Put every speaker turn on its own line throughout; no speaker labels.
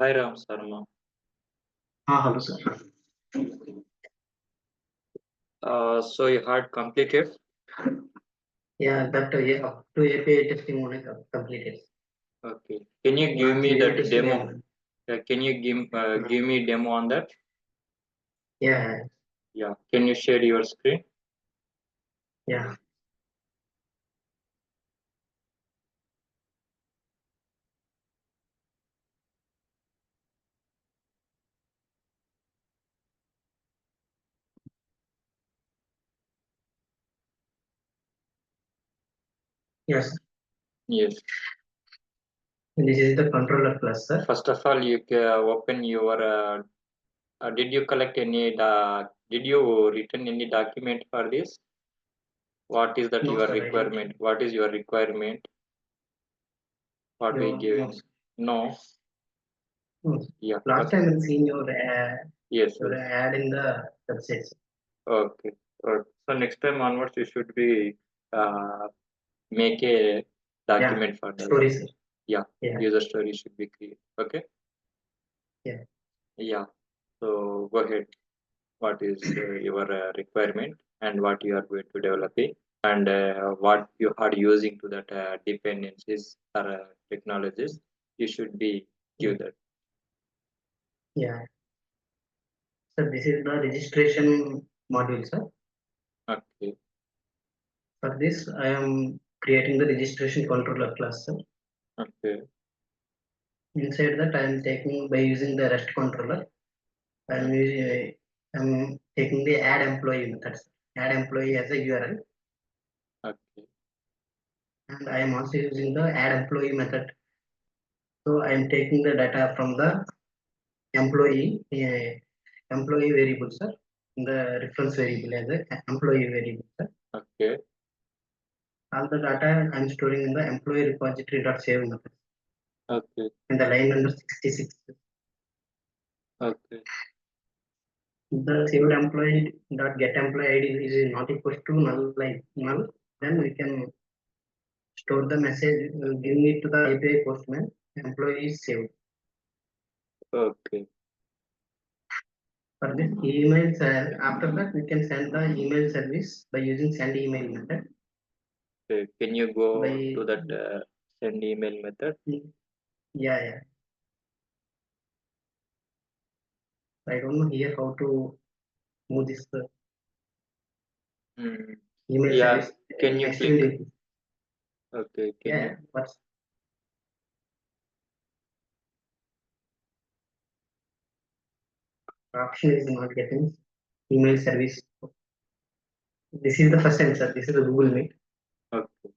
Hi Ram Sarma.
Hello, sir.
So you had completed?
Yeah, that up to API testing only completed.
Okay. Can you give me
Unit
that
testing
demo?
and
Can you give me demo on that?
yeah,
Yeah. Can you share your screen?
yeah, yes.
Yes.
This is the controller class, sir.
First of all, you open your. Did you collect any? Did you written any document for this? What is that
No,
your
sir, I didn't.
requirement? What is your requirement? What we
No,
given?
sir.
No.
No, sir.
Yeah.
Last
Okay.
time I've seen your
Yes. Yes.
ad in the website, sir.
Okay. So next time onwards, you should be make a
Yeah,
document for that.
story, sir.
Yeah,
Yeah,
user story should be created. Okay.
yeah,
Yeah. So go ahead. What is your requirement and what you are going to develop it, and what you are using to that dependencies or technologies. You should be
yeah,
give that.
yeah. So this is the registration module, sir.
Okay.
For this, I am creating the registration controller class, sir.
Okay.
Inside that, I am taking by using the REST controller. I'm taking the add employee method. Add employee as a URL,
Okay.
and I am also using the add employee method. So I am taking the data from the employee variable, sir, in the reference variable as a employee variable, sir.
Okay.
All the data I am storing in the employee repository.save method
Okay.
in the line number 66.
Okay.
The saved employee dot get employee ID is not equal to null, like null. Then we can store the message, giving it to the API postman. Employee is saved.
Okay.
For this emails, after that we can send the email service by using send email method.
Okay. Can you go
By
to that send email method?
yeah, yeah. I don't know here how to move this
Hmm.
email
Yeah.
service
Can you click?
extremely.
Okay. Can you?
Yeah, but option is not getting email service. This is the first time, sir. This is the Google Meet.
Okay.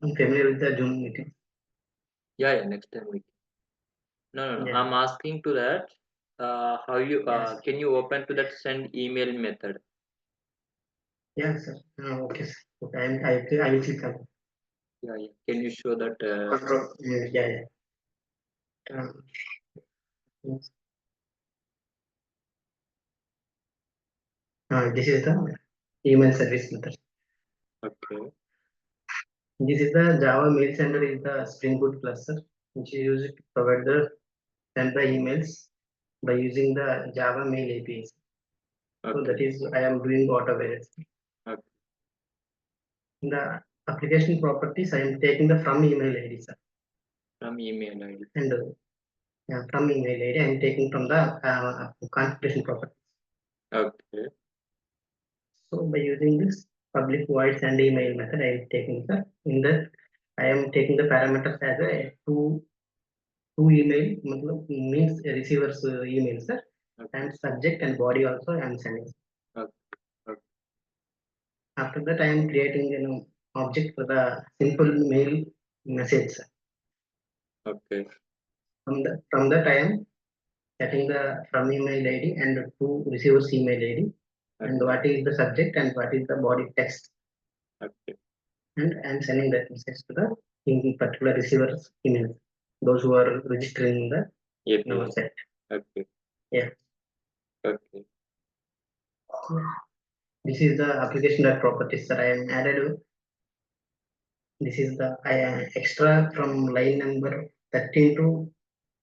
I'm familiar with the Zoom meeting.
Yeah. Yeah. Next time we. No.
Yeah,
I'm asking to that. How you
yes,
can you open to that send email method?
yeah, sir. Okay, sir. Okay, I will click on
Yeah. Yeah. Can you show that?
control. Yeah, yeah. Yes. This is the email service method.
Okay.
This is the Java mail sender is the Spring Boot cluster, which is used to provide the send the emails by using the Java mail APIs. So that
Okay.
is I am doing automated.
Okay.
In the application properties, I am taking the from email ID, sir.
From email ID.
And from email ID, I am taking from the configuration property.
Okay.
So by using this public void send email method, I am taking the in the I am taking the parameters as a two email means receiver's email, sir,
Okay.
and subject and body also I am sending.
Okay. Okay.
After that, I am creating an object for the simple mail message, sir.
Okay.
From that I am setting the from email ID and to receiver's email ID and
Okay.
what is the subject and what is the body text,
Okay.
and I am sending that message to the in particular receiver's email. Those who are registering in our
API.
site.
Okay.
Yeah.
Okay.
This is the application that properties that I am added. This is the extra from line number 13 to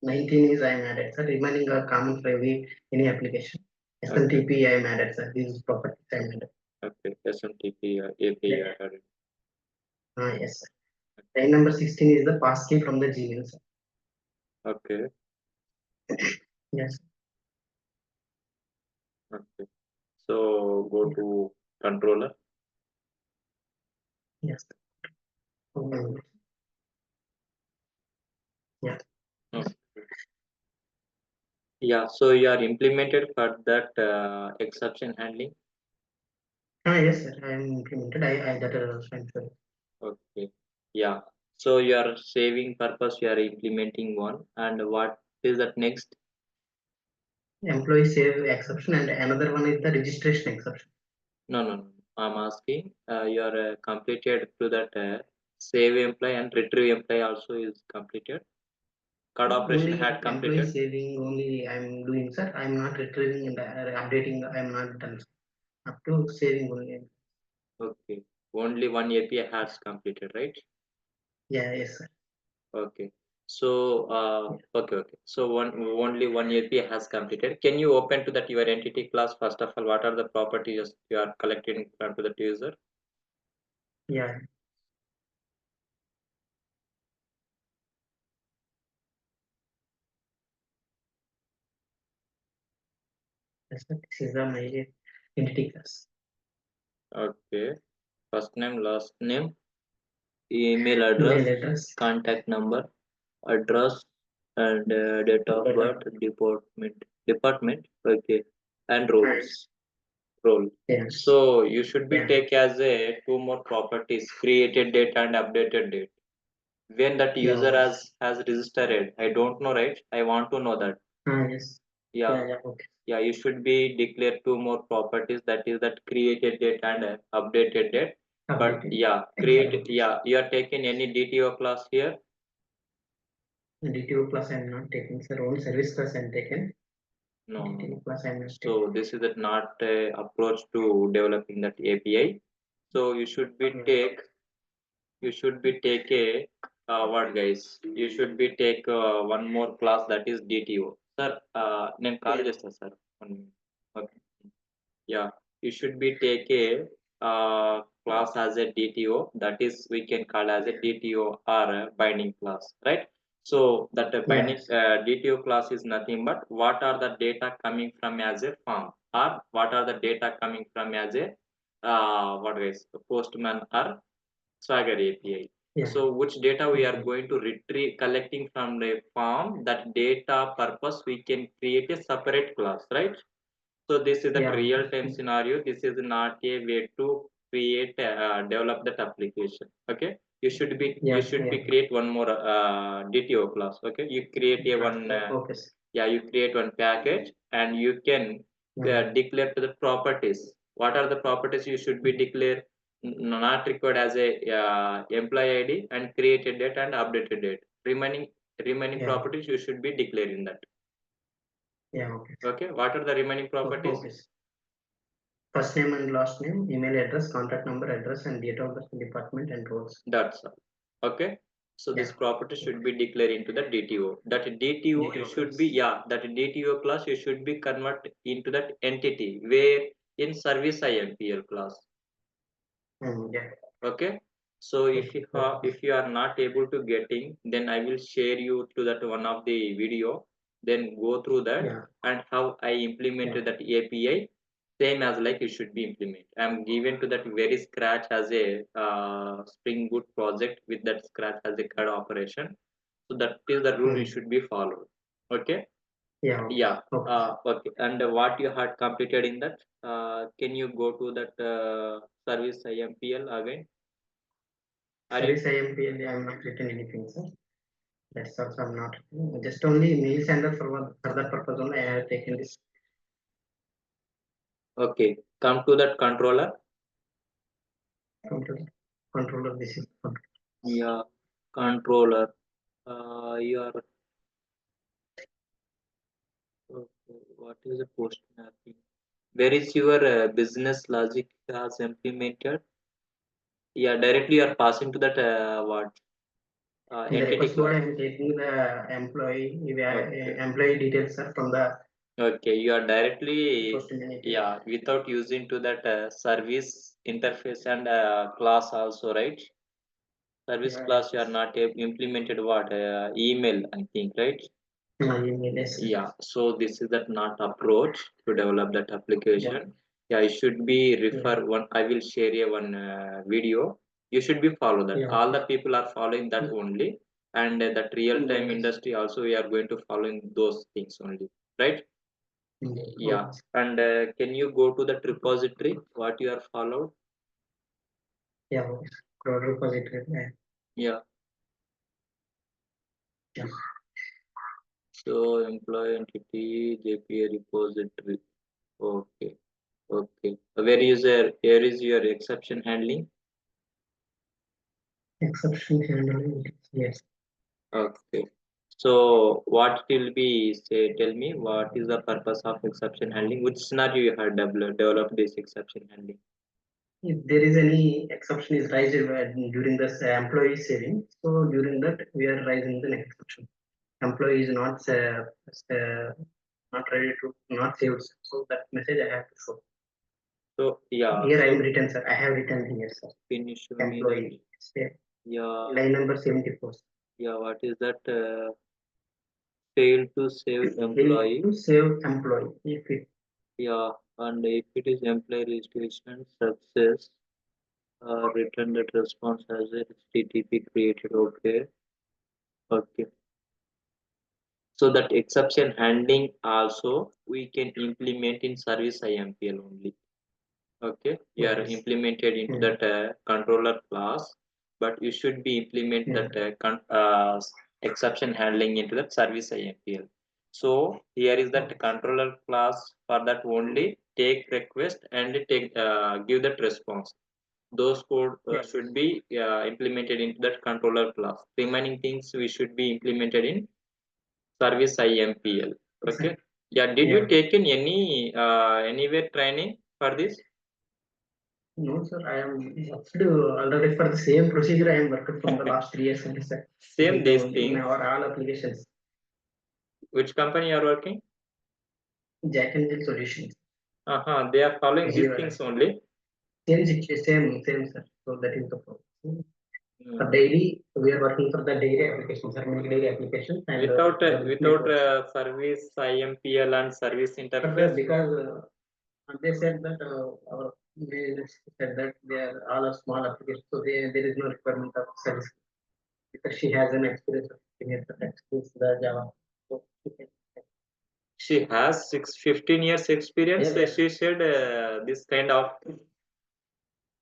19 is I am added, sir. Remaining are common for every any application.
Okay.
SMTP I am added, sir. These properties I am added.
Okay. SMTP API
Yeah.
are added.
Yes, sir. Line number 16 is the passkey from the Gmail, sir.
Okay.
Yes.
Okay. So go
Yeah.
to controller.
Yes. Okay. Yeah.
Okay. Yeah. So you are implemented for that exception handling.
Yes, sir. I am implemented. I that is fine, sir.
Okay. Yeah. So you are saving purpose. You are implementing one. And what is that next?
Employee save exception and another one is the registration exception.
No, no, no. I'm asking. You are completed to that save employee and retrieve employee also is completed. Card operation
Only
had
employee
completed.
saving only I am doing, sir. I am not retrieving and updating. I am not done, sir. Up to saving only.
Okay. Only one API has completed, right?
Yeah, yes, sir.
Okay. So, okay. So only one API has completed. Can you open to that your entity class? First of all, what are the properties you are collecting from to that user?
Yeah, yes, sir. This is the my entity class.
Okay. First name, last name, email
Email
address,
address.
contact number, address, and date of
Data.
birth, department. Okay, and
Yes.
roles. Role.
Yes.
So you should be
Yeah.
take as a two more properties: created date and updated date. When that
Yeah.
user
Okay.
has registered, I don't know, right? I want to know that.
Yes.
Yeah,
Yeah. Yeah. Okay.
yeah. You should be declare two more properties. That is that created date and updated date. But
Updated.
yeah, create.
Exactly.
Yeah, you are taking any DTO class here?
DTO plus I am not taking, sir. Only service class I am taken.
No, no,
DTO
no.
plus I am not taken.
So this is not approach to developing that API. So you should be take a what guys? You should be take one more class that is DTO. Sir, నేను call
Yeah.
చేస్తా sir. One minute. Okay. Yeah, you should be take a class as a DTO. That is we can call as a DTO or a binding class, right? So that a binding
Yes.
DTO class is nothing but what are the data coming from as a form or what are the data coming from as a what is postman or Swagger API.
Yeah.
So which data we are
Okay.
going to retrieve collecting from the form that data purpose we can create a separate class, right? So this is that
Yeah.
real
Okay.
time scenario. This is not a way to create develop that application. Okay, you
Yeah.
should
Yeah.
be create one more DTO class. Okay, you create a
Class.
one
Okay, sir.
yeah, you create one package and you can declare to the properties. What are the properties you should be declare? Not required as a employee ID and created date and updated date. Remaining
Yeah.
properties you should be declaring that.
Yeah. Okay.
Okay, what are the remaining properties?
Okay, sir. First name and last name, email address, contact number, address, and date of birth, department, and roles.
That's all. Okay. So
Yeah.
this property should
Okay.
be declared into the DTO. That DTO
DTO
should be
class.
yeah. That DTO class you should be convert into that entity where in service IMPL class.
Yeah.
Okay. So if
Okay. Okay.
if you are not able to getting, then I will share you to that one of the video. Then go through that
Yeah.
and how I
Yeah.
implemented that API. Same as like you should be implement. I'm given to that very scratch as a Spring Boot project with that scratch as a CAD operation. So that is the rule you
Hmm.
should be followed. Okay.
Yeah. Okay.
Yeah.
Okay, sir.
Okay. And what you had completed in that? Can you go to that service IMPL again? Are you
Service IMPL, I am not written anything, sir. That's also I'm not. Just only mail sender for that purpose only I have taken this
okay? Come to that controller.
control controller. This is control.
Yeah, controller. You are okay. What is the post mapping? Where is your business logic has implemented? Yeah, directly you are passing to that what
In the
entity
request board,
class.
I am taking the
Okay.
employee details, sir, from the
Okay, you are directly,
post immediately.
yeah, without using to that service interface and class also, right? Service
Yeah,
class you are not implemented what email, I think, right?
my email, yes, sir.
Yeah, so this is that not approach to develop that
Yeah,
application. Yeah, it should be
yeah,
refer one. I will share a one video. You should be follow that.
yeah.
All the people are following that only, and that real time
Yes.
industry also we are going to following those things only, right? Yeah,
Okay.
and can you go to that repository? What you are followed?
Yeah, okay. Cloud repository. Yeah.
Yeah,
Yeah.
so employee entity JPA repository. Okay, okay. Where is your exception handling?
Exception handling. Yes.
Okay. So what will be say? Tell me what is the purpose of exception handling? Which scenario you have developed this exception handling?
If there is any exception is raised during this employee saving, so during that we are raising the exception. Employee is not ready to not saved, so that message I have to show.
So yeah.
Here I am
So
written, sir. I have written here, sir.
can you show me that?
Employee. Say,
Yeah.
line number 74.
Yeah. What is that? Fail to save
Fail
employee.
to save employee. If it
Yeah. And if it is employee registration success, return that response as a HTTP created. Okay. Okay. So that exception handling also we can implement in service IMPL only. Okay, you
oh
are
yes.
implemented into
Hmm.
that controller class, but you should be implement
Yeah.
that exception handling into that service IMPL. So here is that
Oh,
controller class for that only take request and take give that response. Those code
yeah.
should be implemented into that controller class. Remaining things we should be implemented in service IMPL. Okay. Yeah. Did you
Yeah.
taken any anywhere training for this?
No, sir. I am worked already for the same procedure. I am worked from the last 3 years only, sir. This
Same
is the
these
only in
things.
our all applications.
Which company you are working?
Jack and Jill solutions.
They are following these
Zero.
things only.
Same, sir. So that is the problem. For
Hmm.
daily, we are working for the daily applications, sir. Many daily applications and development
Without
works.
service IMPL and service
For the
interface.
because they said that they said that they are all are small applications, so there is no requirement of service because she has an experience of 15 years of experience the Java. So she can,
She has 15 years experience.
yeah, yeah,
She said this kind of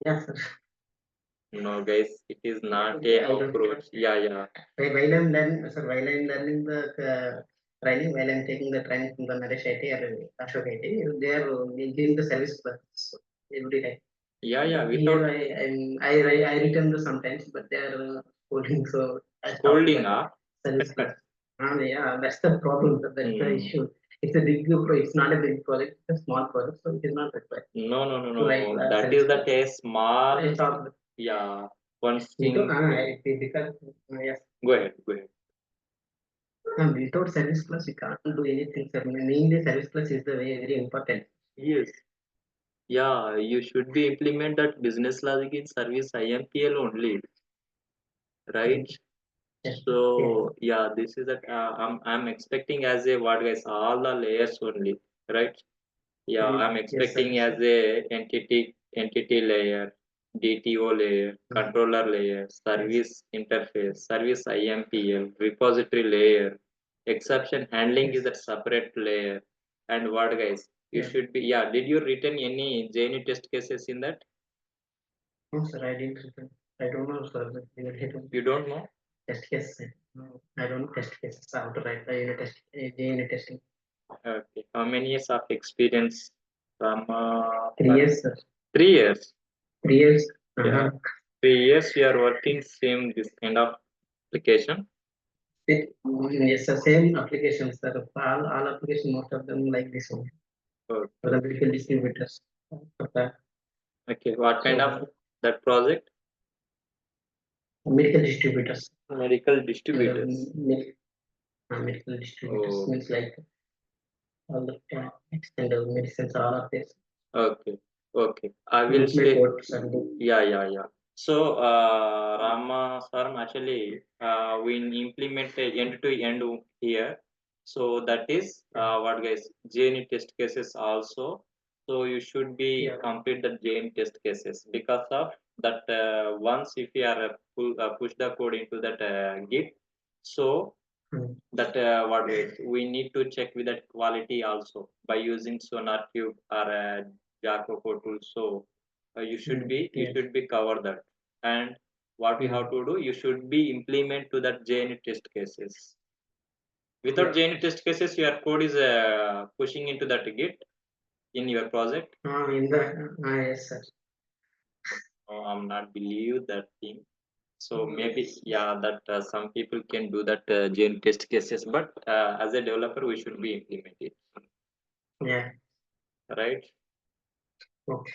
yeah, sir.
no guys. It is not a
I don't.
approach. Yeah, yeah.
While I'm learning, sir, while I'm learning the training, while I'm taking the training from the Naresh IT or Ashok IT, they are giving the service classes every time.
Yeah, yeah.
But here
Without
I return the sometimes, but they are scolding, so I stopped
scolding,
that
ah.
service class. Yeah, that's the problem. That's the
Hmm.
issue. It's a big it's not a big project. It's a small project, so it is not required
No, no, no,
to write
no. That
service
is the
class.
case.
So I
Small,
stopped.
yeah. One
Without,
single.
because yes,
Go ahead, go ahead.
without service class, you can't do anything. Sir. Mainly, service class is the very important.
Yes. Yeah, you should be implement that business logic in service IMPL only, right?
Mm, yes, yes,
So yeah, this is that I'm expecting as a what guys all the layers only, right? Yeah, I'm
yes, sir.
expecting as a entity layer, DTO layer,
Mm,
controller layer,
yes,
service interface, service IMPL, repository layer, exception handling is
yes,
a separate layer. And what guys, you
yeah.
should be yeah. Did you written any JUnit test cases in that?
No, sir, I didn't. I don't know, sir. I don't
You don't know?
test case. No, I don't test cases. How to write the unit testing.
Okay. How many years of experience from
3 years, sir.
3 years?
3 years.
Yeah,
Uh-huh.
3 years you are working same this kind of application.
Yes, the same applications, sir. All applications, most of them like this one. For
Okay.
the vehicle distributors. For that.
Okay. What kind of
So
that project?
medical distributors.
Medical
And
distributors.
medical distributors
Oh,
means like all the extended medicines, all of this.
okay, okay. I will
Implement
say,
what something.
yeah, yeah, yeah. So, Rama sir, actually, we implement a end-to-end here. So that is what guys, JNE test cases also. So you should be
Yeah.
complete the JNE test cases because of that. Once if you are push the code into that Git, so
Hmm.
that what we need to check with that quality also by using SonarQube or Jacopo tool. So you
Yes.
should be cover that. And what you
Hmm.
have to do, you should be implement to that JNE test cases. Without
Yeah.
JNE test cases, your code is pushing into that Git in your project.
In the yes, sir.
Oh, I'm not believe that thing. So maybe
Yes.
yeah, that some people can do that JNE test cases, but as a developer, we should be implemented,
Yeah.
right?
Okay.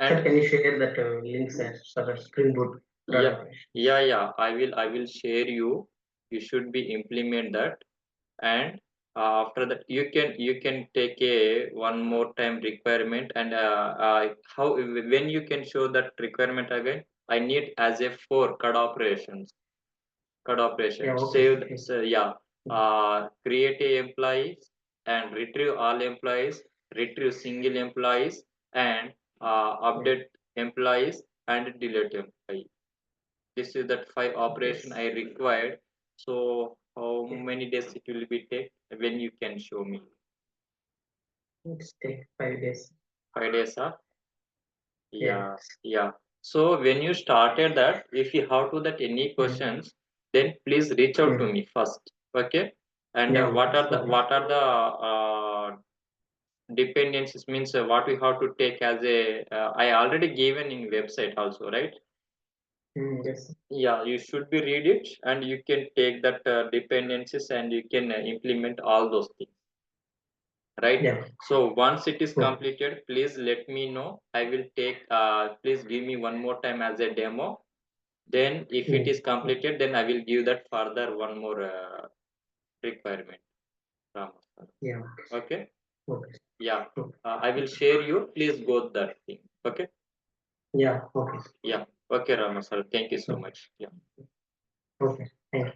Sir,
And
can you share that links as Spring Boot dot
yeah,
operations?
yeah, I will share you. You should be implement that, and after that you can take a one more time requirement, and how when you can show that requirement again. I need as a for CUD operations. CUD
Yeah.
operations
Okay, sir.
saved. So yeah, create a employees and retrieve all employees, retrieve single employees, and
Yeah.
update employees and delete employee. This is that five operation
Yes.
I required. So how
Yeah.
many days it will be take when you can show me?
It's take 5 days.
5 days, huh?
Yeah.
Yeah, yeah. So when you started that, if you have to that any
Mm.
questions, then please reach out to
Mm.
me first. Okay. And
Yeah. Okay. Okay.
what are the dependencies means what we have to take as a I already given in website also, right?
Yes.
Yeah, you should be read it and you can take that dependencies and you can implement all those things, right?
Yeah.
So once it is
Okay.
completed, please let me know. I will take please give me one more time as a demo. Then if it is
Okay.
completed, then I will give that further one more requirement from us.
Yeah.
Okay.
Okay.
Yeah,
Okay.
I will share you, please go that thing. Okay.
Yeah. Okay.
Yeah. Okay, Ramasar, thank you so
Okay.
much. Yeah.
Okay. Thank you.